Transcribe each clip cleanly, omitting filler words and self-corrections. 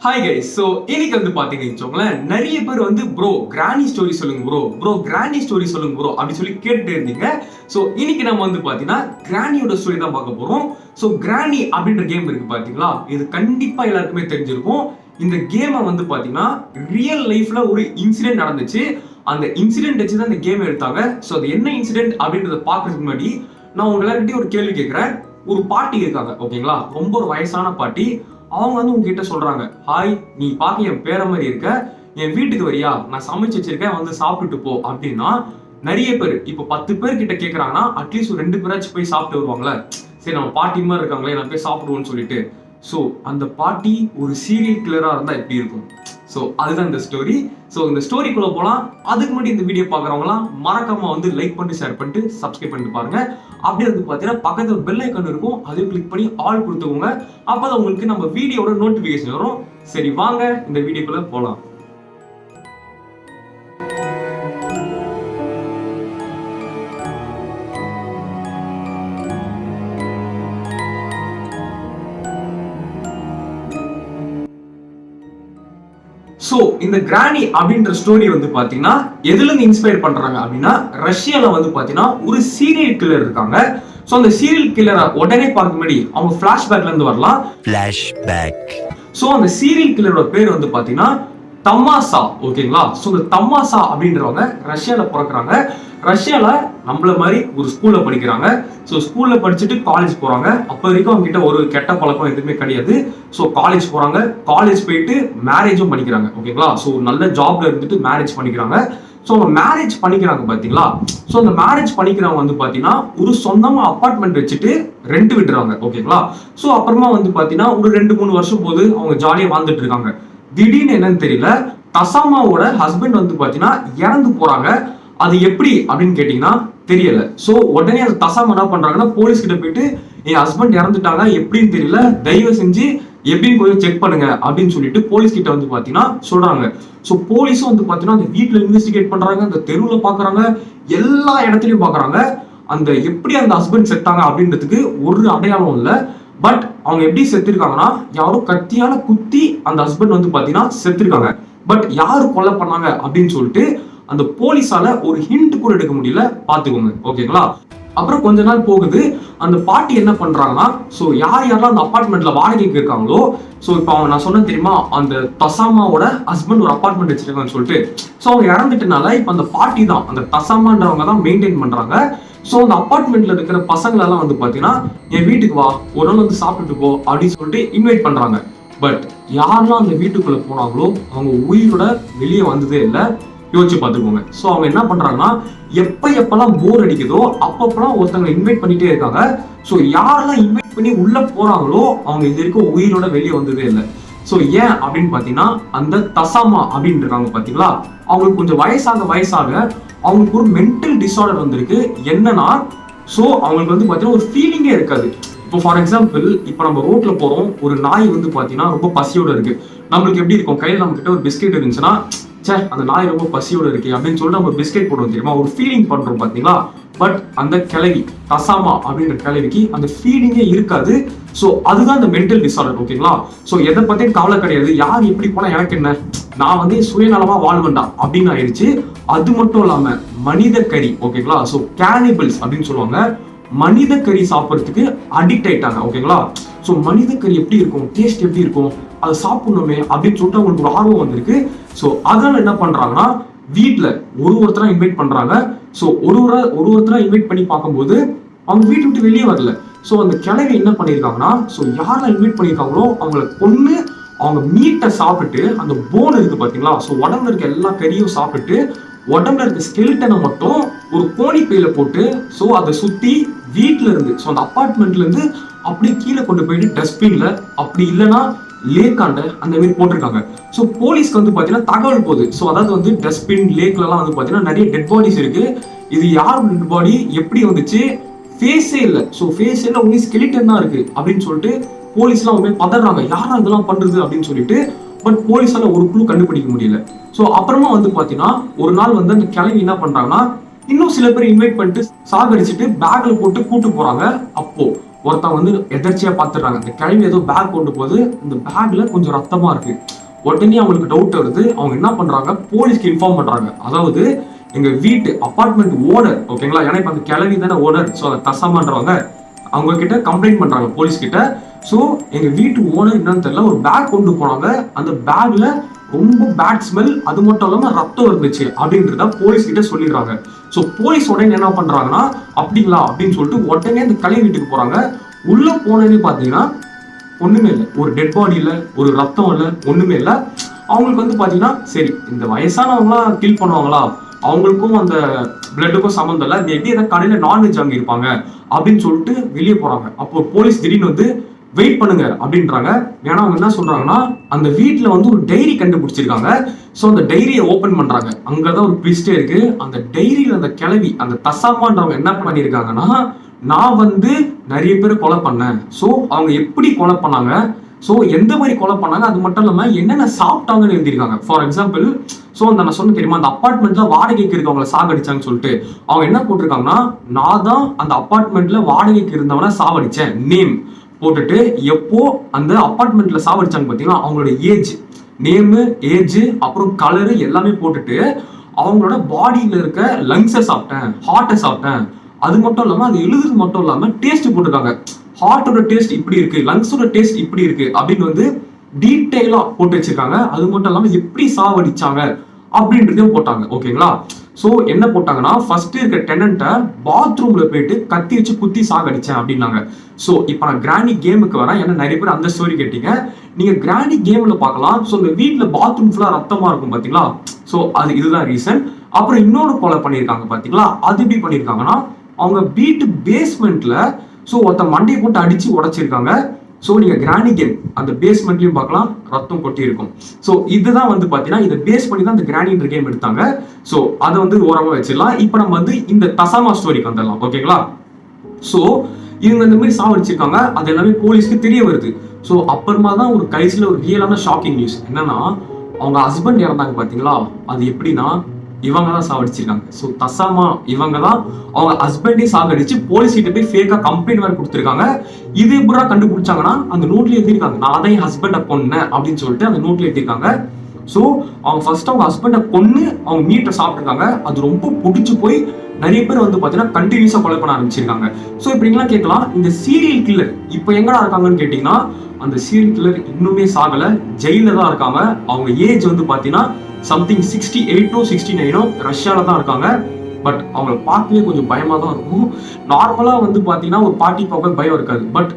Hi guys. So இன்னைக்கு வந்து பார்த்தீங்கன்னு வச்சுக்கோங்களேன், நிறைய பேர் வந்து ப்ரோ கிராணி ஸ்டோரி சொல்லுங்க ப்ரோ கிராணி ஸ்டோரி சொல்லுங்க ப்ரோ அப்படின்னு சொல்லி கேட்டுட்டு இருந்தீங்க. ஸோ இன்னைக்கு நம்ம வந்து பார்த்தீங்கன்னா கிராணியோட ஸ்டோரி தான் பார்க்க போகிறோம். ஸோ கிராணி அப்படின்ற கேம் இருக்கு பார்த்தீங்களா, இது கண்டிப்பாக எல்லாருக்குமே தெரிஞ்சிருக்கும். இந்த கேமை வந்து பார்த்தீங்கன்னா ரியல் லைஃப்ல ஒரு இன்சிடென்ட் நடந்துச்சு. அந்த இன்சிடென்ட் வச்சு தான் இந்த கேம் எடுத்தாங்க. ஸோ அது என்ன இன்சிடென்ட் அப்படின்றத பார்க்கறதுக்கு முன்னாடி நான் உங்க எல்லார்கிட்டயும் ஒரு கேள்வி கேட்குறேன். ஒரு பாட்டி இருக்காங்க, ஓகேங்களா, ரொம்ப ஒரு வயசான பாட்டி. அவங்க வந்து உங்ககிட்ட சொல்றாங்க, ஹாய், நீ பார்க்க என் பேர மாதிரி இருக்க, என் வீட்டுக்கு வரியா, நான் சமைச்சு வச்சிருக்கேன், வந்து சாப்பிட்டுட்டு போ அப்படின்னா நிறைய பேர் இப்போ 10 பேர் கிட்ட கேட்கறாங்கன்னா அட்லீஸ்ட் ஒரு 2 பேராச்சும் போய் சாப்பிட்டு வருவாங்களே. சரி, நம்ம பாட்டி மாதிரி இருக்காங்களே, நான் போய் சாப்பிடுவோம்னு சொல்லிட்டு. ஸோ அந்த பாட்டி ஒரு சீரியல் கில்லரா இருந்தா எப்படி இருக்கும்? ஸோ அதுதான் இந்த ஸ்டோரி. ஸோ இந்த ஸ்டோரிக்குள்ள போகலாம். அதுக்கு முன்னாடி இந்த வீடியோ பார்க்குறவங்களாம் மறக்காம வந்து லைக் பண்ணிட்டு ஷேர் பண்ணிட்டு சப்ஸ்கிரைப் பண்ணிட்டு பாருங்க. அப்படியே வந்து பார்த்தீங்கன்னா பக்கத்தில் பெல் ஐக்கான் இருக்கும், அதையும் கிளிக் பண்ணி ஆல் கொடுத்துக்கோங்க. அப்போதான் உங்களுக்கு நம்ம வீடியோட நோட்டிஃபிகேஷன் வரும். சரி, வாங்க இந்த வீடியோக்குள்ள போகலாம். சோ இந்த கிராணி அப்படின்ற ஸ்டோரி வந்து பாத்தீங்கன்னா எதுல இருந்து இன்ஸ்பயர் பண்றாங்க அப்படின்னா, ரஷ்யால வந்து பாத்தீங்கன்னா ஒரு சீரியல் கில்லர் இருக்காங்க. சோ அந்த சீரியல் கில்லரை உடனே பார்க்க முன்னாடி அவங்க பிளாஷ்பேக்ல இருந்து வரலாம். சோ அந்த சீரியல் கில்லரோட பேர் வந்து பாத்தீங்கன்னா தமாசா, ஓகேங்களா. சோ இந்த தமாசா அப்படின்றவங்க ரஷ்யால பிறக்குறாங்க. ரஷ்யால நம்மள மாதிரி ஒரு ஸ்கூல்ல படிக்கிறாங்க. ஸோ ஸ்கூல்ல படிச்சுட்டு காலேஜ் போறாங்க. அப்போ வரைக்கும் அவங்க கிட்ட ஒரு கெட்ட பழக்கம் எதுவுமே கிடையாது. ஸோ காலேஜ் போறாங்க, காலேஜ் போயிட்டு மேரேஜும் பண்ணிக்கிறாங்க, ஓகேங்களா. ஸோ நல்ல ஜாப்ல இருந்துட்டு மேரேஜ் பண்ணிக்கிறாங்க. ஸோ அவங்க மேரேஜ் பண்ணிக்கிறாங்க பாத்தீங்களா. ஸோ அந்த மேரேஜ் பண்ணிக்கிறவங்க வந்து பாத்தீங்கன்னா ஒரு சொந்தமா அப்பார்ட்மெண்ட் வச்சுட்டு ரெண்ட் விடுறாங்க, ஓகேங்களா. ஸோ அப்புறமா வந்து பாத்தீங்கன்னா ஒரு 2-3 வருஷம் போது அவங்க ஜாலியா வாழ்ந்துட்டு இருக்காங்க. திடீர்னு என்னன்னு தெரியல, தசாமாவோட ஹஸ்பண்ட் வந்து பாத்தீங்கன்னா இறந்து போறாங்க. அது எப்படி அப்படின்னு கேட்டீங்கன்னா தெரியல. சோ உடனே அந்த தசாமா என்ன பண்றாங்கன்னா போலீஸ் கிட்ட போயிட்டு, என் ஹஸ்பண்ட் இறந்துட்டாங்க, எப்படின்னு தெரியல, தயவு செஞ்சு எப்படின்னு கொஞ்சம் செக் பண்ணுங்க அப்படின்னு சொல்லிட்டு போலீஸ் கிட்ட வந்து பாத்தீங்கன்னா சொல்றாங்க. சோ போலீஸும் வந்து பாத்தீங்கன்னா அந்த வீட்டுல இன்வெஸ்டிகேட் பண்றாங்க, அந்த தெருவுல பாக்குறாங்க, எல்லா இடத்துலயும் பாக்குறாங்க. அந்த எப்படி அந்த ஹஸ்பண்ட் செத்தாங்க அப்படின்றதுக்கு ஒரு அடையாளம் இல்ல. பட் அவங்க எப்படி செத்துருக்காங்கன்னா, யாரோ கத்தியால குத்தி அந்த ஹஸ்பண்ட் வந்து பாத்தீங்கன்னா செத்துருக்காங்க. பட் யாரு கொலை பண்ணாங்க அப்படின்னு சொல்லிட்டு அந்த போலீஸால ஒரு ஹிண்ட் கூட எடுக்க முடியல, பாத்துக்கோங்க, ஓகேங்களா. அப்புறம் கொஞ்ச நாள் போகுது. அந்த பாட்டி என்ன பண்றாங்கன்னா, சோ யாரெல்லாம் அந்த அபார்ட்மெண்ட்ல வாடகைக்கு இருக்காங்களோ, சோ இப்போ அவங்க நான் சொன்ன தெரியுமா, அந்த தசாமாவோட ஹஸ்பண்ட் ஒரு அபார்ட்மெண்ட் வச்சிருக்காங்கன்னு சொல்லிட்டு, சோ அவங்க இறந்துட்டனால இப்ப அந்த பாட்டி தான், அந்த தசாமான்றவங்க தான் மெயின்டைன் பண்றாங்க. சோ அந்த அபார்ட்மெண்ட்ல இருக்கிற பசங்களெல்லாம் வந்து பாத்தீங்கன்னா, என் வீட்டுக்கு வா, ஒரு நாள் வந்து சாப்பிட்டுட்டு போ அப்படின்னு சொல்லிட்டு இன்வைட் பண்றாங்க. பட் யாரெல்லாம் அந்த வீட்டுக்குள்ள போனாங்களோ அவங்க உயிரோட வெளியே வந்ததே இல்லை. யோசிச்சு பார்த்துக்கோங்க. ஸோ அவங்க என்ன பண்றாங்கன்னா, எப்பெல்லாம் போர் அடிக்குதோ அப்பப்பெல்லாம் ஒருத்தவங்க இன்வைட் பண்ணிட்டே இருக்காங்க. ஸோ யாரெல்லாம் இன்வைட் பண்ணி உள்ள போறாங்களோ அவங்க இது வரைக்கும் உயிரோட வெளியே வந்ததே இல்லை. ஸோ ஏன் அப்படின்னு பாத்தீங்கன்னா, அந்த தசாமா அப்படின்னு இருக்காங்க பாத்தீங்களா, அவங்களுக்கு கொஞ்சம் வயசாக அவங்களுக்கு ஒரு மென்டல் டிஸார்டர் வந்திருக்கு. என்னன்னா, ஸோ அவங்களுக்கு வந்து பாத்தீங்கன்னா ஒரு ஃபீலிங்கே இருக்காது. இப்போ ஃபார் எக்ஸாம்பிள், இப்போ நம்ம ரோட்ல போறோம், ஒரு நாய் வந்து பாத்தீங்கன்னா ரொம்ப பசியோட இருக்கு. நம்மளுக்கு எப்படி இருக்கும், கையில் நம்ம கிட்ட ஒரு பிஸ்கெட் இருந்துச்சுன்னா, சே அந்த நாய் ரொம்ப பசியோட இருக்கு அப்படின்னு சொல்லிட்டு நம்ம பிஸ்கெட் போடுவோம் தெரியுமா, ஒரு ஃபீலிங் பண்றோம் பாத்தீங்களா. பட் அந்த கிழவி தசாமா அப்படின்ற கிழவிக்கு அந்த ஃபீலிங்கே இருக்காது. ஸோ அதுதான் அந்த மென்டல் டிஸார்டர், ஓகேங்களா. ஸோ எதை பத்தியும் கவலை கிடையாது, யார் எப்படி போனா எனக்கு என்ன, நான் வந்து சுயநலமா வாழ்வேண்டா அப்படின்னு ஆயிடுச்சு. அது மட்டும் இல்லாம மனித கறி, ஓகேங்களா, ஸோ கேனிபிள்ஸ் அப்படின்னு சொல்லுவாங்க, மனித கறி சாப்பிட்றதுக்கு அடிக்ட் ஆயிட்டாங்க, ஓகேங்களா. ஸோ மனித கறி எப்படி இருக்கும், டேஸ்ட் எப்படி இருக்கும், அதை சாப்பிடணுமே அப்படின்னு சொல்லிட்டு அவங்களுக்கு ஒரு ஆர்வம் வந்திருக்கு. ஸோ அதனால என்ன பண்றாங்கன்னா, வீட்டுல ஒருத்தரா இன்வைட் பண்றாங்க. ஸோ ஒருத்தரா இன்வைட் பண்ணி பார்க்கும்போது அவங்க வீட்டை விட்டு வெளியே வரல. ஸோ அந்த கிழவி என்ன பண்ணியிருக்காங்கன்னா, ஸோ யாரெல்லாம் இன்வைட் பண்ணியிருக்காங்களோ அவங்கள கொன்னு அவங்க மீட்டை சாப்பிட்டு, அந்த போன் இருக்கு பாத்தீங்களா, ஸோ உடம்புல இருக்க எல்லா கறியும் சாப்பிட்டு உடம்புல இருக்க ஸ்கெலிட்டனை மட்டும் ஒரு கோணி பையில போட்டு, ஸோ அதை சுத்தி வீட்டுல இருந்து, ஸோ அந்த அபார்ட்மெண்ட்ல இருந்து அப்படியே கீழே கொண்டு போயிட்டு டஸ்ட்பின்ல, அப்படி இல்லைன்னா லேக்காண்ட அந்த மாதிரி போட்டிருக்காங்க. ஸோ போலீஸ்க்கு வந்து பார்த்தீங்கன்னா தகவல் போகுது. ஸோ அதாவது வந்து டஸ்ட்பின் லேக்லலாம் வந்து பார்த்தீங்கன்னா நிறைய டெட் பாடிஸ் இருக்கு. இது யார் டெட் பாடி, எப்படி வந்துச்சு, ஃபேஸே இல்லை. ஸோ ஃபேஸ் இல்லை, ஒன்லி ஸ்கெலிட்டன் தான் இருக்கு அப்படின்னு சொல்லிட்டு போலீஸ்லாம் உண்மையை பதறாங்க. யாரா இதெல்லாம் பண்றது அப்படின்னு சொல்லிட்டு. பட் போலீஸால ஒரு குழு கண்டுபிடிக்க முடியல. ஸோ அப்புறமா வந்து பார்த்தீங்கன்னா ஒரு நாள் வந்து அந்த கிளவி என்ன பண்றாங்கன்னா இன்னும் சில பேர் இன்வைட் பண்ணிட்டு சாகடிச்சுட்டு பேக்ல போட்டு கூட்டு போறாங்க. அப்போ ஒருத்தன் வந்து எதர்ச்சியா பாத்துறாங்க, இந்த கிழவி ஏதோ பேக் கொண்டு போகுது, இந்த பேக்ல கொஞ்சம் ரத்தமா இருக்கு. உடனே அவங்களுக்கு டவுட் வருது. அவங்க என்ன பண்றாங்க, போலீஸ்க்கு இன்ஃபார்ம் பண்றாங்க. அதாவது எங்க வீட்டு அபார்ட்மெண்ட் ஓனர், ஓகேங்களா, ஏன்னா இப்ப அந்த கிழவி தானே ஓனர், ஸோ அதை தசமான்றவங்க அவங்க கிட்ட கம்ப்ளைண்ட் பண்றாங்க போலீஸ் கிட்ட. ஸோ எங்க வீட்டு ஓனர் என்னன்னு தெரியல ஒரு பேக் கொண்டு போனாங்க, அந்த பேக்ல ரொம்ப பேட் ஸ்மெல், அது மட்டும் இல்லாம ரத்தம் இருந்துச்சு அப்படின்றத போலீஸ் கிட்ட சொல்லிடுறாங்க. ஸோ போலீஸ் உடனே என்ன பண்றாங்கன்னா அப்படிங்களா அப்படின்னு சொல்லிட்டு உடனே அந்த கலை வீட்டுக்கு போறாங்க. உள்ள போனேன்னு பாத்தீங்கன்னா ஒண்ணுமே இல்லை, ஒரு டெட் பாடி இல்லை, ஒரு ரத்தம் இல்லை, ஒண்ணுமே இல்லை. அவங்களுக்கு வந்து பாத்தீங்கன்னா சரி இந்த வயசானவங்களாம் கில் பண்ணுவாங்களா, அவங்களுக்கும் அந்த பிளட்டுக்கும் சம்மந்தம் இல்லை, மேபி ஏதாவது கடையில நான்வெஜ் அங்கே இருப்பாங்க அப்படின்னு சொல்லிட்டு வெளியே போறாங்க. அப்போ போலீஸ் திடீர்னு வந்து வெயிட் பண்ணுங்க அப்படின்றாங்க. ஏன்னா அவங்க என்ன சொல்றாங்கன்னா அந்த வீட்டுல வந்து ஒரு டைரி கண்டுபிடிச்சிருக்காங்க. ஸோ அந்த டைரியை ஓபன் பண்றாங்க. அங்கதான் ஒரு ட்விஸ்டே இருக்கு. அந்த டைரியில அந்த கிளவி அந்த தசாமான்றவங்க என்ன பண்ணிருக்காங்கன்னா, நான் வந்து நிறைய பேர் கொலை பண்ணேன். ஸோ அவங்க எப்படி கொலை பண்ணாங்க, ஸோ எந்த மாதிரி கொலை பண்ணாங்க, அது மட்டும் இல்லாம என்னென்ன சாப்பிட்டாங்கன்னு எழுதியிருக்காங்க. ஃபார் எக்ஸாம்பிள், ஸோ அந்த நான் சொன்ன தெரியுமா அந்த அப்பார்ட்மெண்ட்ல வாடகைக்கு இருக்கவங்களை சாகடிச்சாங்கன்னு சொல்லிட்டு அவங்க என்ன போட்டிருக்காங்கன்னா, நான் தான் அந்த அப்பார்ட்மெண்ட்ல வாடகைக்கு இருந்தவனை சாவடிச்சேன் நேம் போட்டுட்டு, எப்போ அந்த அப்பார்ட்மெண்ட்ல சாவடிச்சாங்க பாத்தீங்கன்னா அவங்களோட ஏஜ், நேமு, ஏஜ், அப்புறம் கலரு எல்லாமே போட்டுட்டு அவங்களோட பாடியில இருக்க லங்ஸை சாப்பிட்டேன், ஹார்ட்டை சாப்பிட்டேன், அது மட்டும் இல்லாம அது எழுதுறது மட்டும் இல்லாம டேஸ்ட் போட்டிருக்காங்க. ஹார்ட்டோட டேஸ்ட் இப்படி இருக்கு, லங்ஸோட டேஸ்ட் இப்படி இருக்கு அப்படின்னு வந்து டீட்டெயிலா போட்டு வச்சிருக்காங்க. அது மட்டும் இல்லாம எப்படி சாவடிச்சாங்க அப்படின்றதையும் போட்டாங்க. ஓகேங்களா, சோ என்ன போட்டாங்கன்னா ஃபர்ஸ்ட் இருக்க டெனன்ட்டை பாத்ரூம்ல போயிட்டு கத்தி வச்சு குத்தி சாகடிச்சேன் அப்படின்னாங்க. சோ இப்போ நான் கிராணி கேமுக்கு வரேன், ஏன்னா நிறைய பேர் அந்த ஸ்டோரி கேட்டீங்க. நீங்க கிராணி கேம்ல பார்க்கலாம். ஸோ இந்த வீட்டுல பாத்ரூம் ஃபுல்லா ரத்தமா இருக்கும் பாத்தீங்களா, ஸோ அது இதுதான் ரீசன். அப்புறம் இன்னொரு கொலை பண்ணியிருக்காங்க பாத்தீங்களா, அது எப்படி பண்ணியிருக்காங்கன்னா அவங்க வீட்டு பேஸ்மெண்ட்ல ஸோ ஒருத்த மண்டையை போட்டு அடிச்சு உடைச்சிருக்காங்க. ஸோ நீங்க கிராணி கேம் அந்த பேஸ்மெண்ட்லயும் பார்க்கலாம், ரத்தம் கொட்டி இருக்கும். ஸோ இதுதான் வந்து பாத்தீங்கன்னா இதை பேஸ் பண்ணி தான் இந்த கிராணின்ற கேம் எடுத்தாங்க. ஸோ அதை வந்து ஓரமா வச்சிடலாம். இப்போ நம்ம வந்து இந்த தசாமா ஸ்டோரிக்கு வந்துடலாம். ஓகேங்களா, ஸோ இவங்க இந்த மாதிரி சாவடிச்சிருக்காங்க, அது எல்லாமே போலீஸ்க்கு தெரிய வருது. ஸோ அப்புறமா தான் ஒரு கடைசியில் ஒரு ரியலான ஷாக்கிங் நியூஸ் என்னன்னா, அவங்க ஹஸ்பண்ட் இறந்தாங்க பாத்தீங்களா, அது எப்படின்னா இவங்க தான் சாவடிச்சிருக்காங்க. ஸோ தசாமா இவங்க தான் அவங்க ஹஸ்பண்டே சாகடிச்சு போலீஸ் கிட்ட போய் ஃபேக்கா கம்ப்ளைண்ட் வேற கொடுத்துருக்காங்க. இது எப்படா கண்டுபிடிச்சாங்கன்னா அந்த நோட்ல எழுதிருக்காங்க, நான் தான் என் ஹஸ்பண்டை கொன்னேன் அப்படின்னு சொல்லிட்டு அந்த நோட்ல எழுதிருக்காங்க. ஸோ அவங்க ஃபர்ஸ்ட் அவங்க ஹஸ்பண்டை கொன்னு அவங்க மீட்டை சாப்பிட்டுருக்காங்க. அது ரொம்ப பிடிச்சி போய் நிறைய பேர் வந்து பாத்தீங்கன்னா கண்டினியூஸா கொலை பண்ண ஆரம்பிச்சிருக்காங்க. ஸோ இப்படிங்களாம் கேட்கலாம், இந்த சீரியல் கில்லர் இப்போ எங்கடா இருக்காங்கன்னு கேட்டீங்கன்னா அந்த சீரியல் கில்லர் இன்னுமே சாகல, ஜெயில தான் இருக்காங்க. அவங்க ஏஜ் வந்து பாத்தீங்கன்னா சம்திங் 68 69 ரஷ்யால தான் இருக்காங்க. பட் அவங்களை பார்க்கவே கொஞ்சம் பயமா தான் இருக்கும். நார்மலா வந்து பாத்தீங்கன்னா ஒரு பாட்டி பார்க்க பயம் இருக்காது, பட்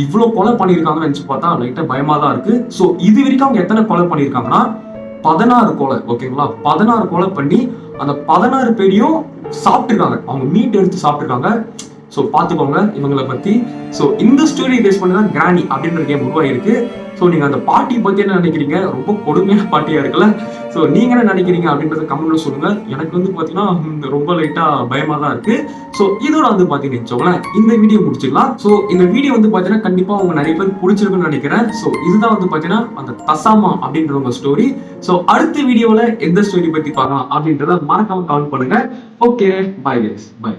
இவ்வளவு கொலை பண்ணியிருக்காங்கன்னு நினைச்சு பார்த்தா லைட்டா பயமா தான் இருக்கு. ஸோ இது வரைக்கும் அவங்க எத்தனை கொலை பண்ணியிருக்காங்கன்னா 16 கொலை. ஓகேங்களா, 16 கொலை பண்ணி அந்த 16 பேரையும் சாப்பிட்டுருக்காங்க, அவங்க மீட் எடுத்து சாப்பிட்டுருக்காங்க. ஸோ பார்த்துக்கோங்க இவங்களை பத்தி. ஸோ இந்த ஸ்டோரி பேஸ் பண்ணி தான் கிராணி அப்படின்ற கேம் உருவாயிருக்கு. ஸோ நீங்க அந்த பாட்டி பத்தி என்ன நினைக்கிறீங்க, ரொம்ப கொடுமையான பாட்டியா இருக்குல்ல. ஸோ நீங்க என்ன நினைக்கிறீங்க அப்படின்றத கமெண்ட்ல சொல்லுங்க. எனக்கு வந்து பாத்தீங்கன்னா ரொம்ப லைட்டா பயமா தான் இருக்கு. ஸோ இதோட வந்து பாத்தீங்கன்னு வச்சோங்களேன் இந்த வீடியோ முடிச்சிடலாம். ஸோ இந்த வீடியோ வந்து பாத்தீங்கன்னா கண்டிப்பா உங்க நிறைய பேர் பிடிச்சிருக்குன்னு நினைக்கிறேன். ஸோ இதுதான் வந்து பாத்தீங்கன்னா அந்த தசாமா அப்படின்றவங்க ஸ்டோரி. ஸோ அடுத்த வீடியோல எந்த ஸ்டோரி பத்தி பார்க்கலாம் அப்படின்றத மறக்காம கமெண்ட் பண்ணுங்க. Okay, bye guys, by.